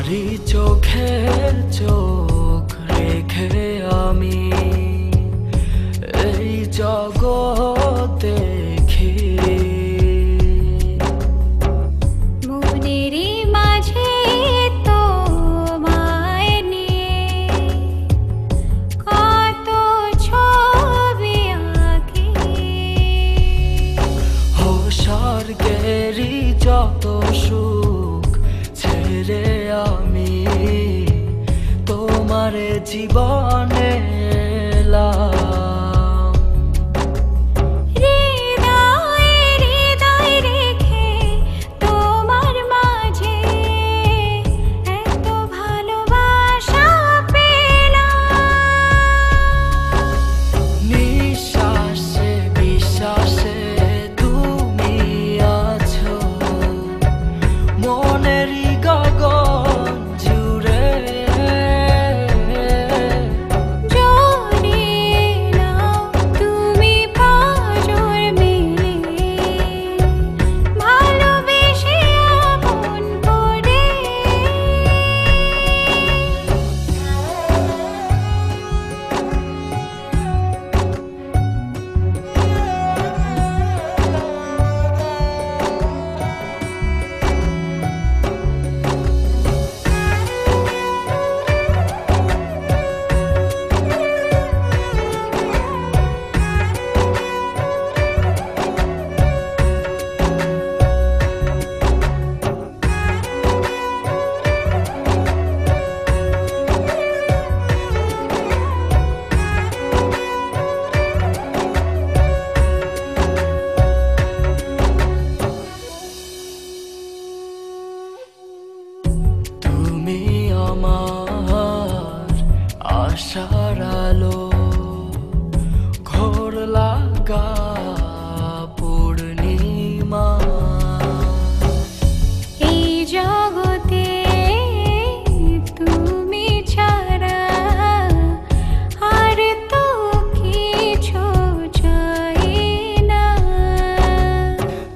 তোমারই চোখের চোখ রেখে আমি এই জগৎ দেখি। মনেরই মাঝে তোমায় নিয়ে কত ছবি আঁকি। ও স্বর্গেরই যত সুখ ছেড়ে আমি তোমার জীবনে এলাম। তুমি আমার আশার আলো, ঘোর লাগা পূর্ণিমা। এই জগতে তুমি ছাড়া আর তো কিছু চাই না।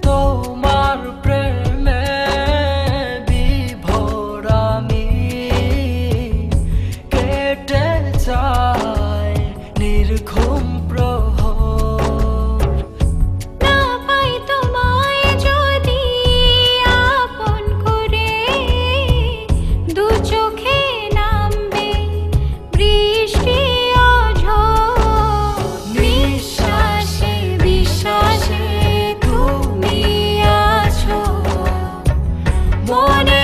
তোমার প্রেমে বিভোর আমি কেটে যাই নির্ঘুম প্রহর। না পাই তোমায় যদি আপন করে, দু চোখে নামবে বৃষ্টি ও ঝড়। নিঃশ্বাসে বিশ্বাসে তুমি আছো, মনে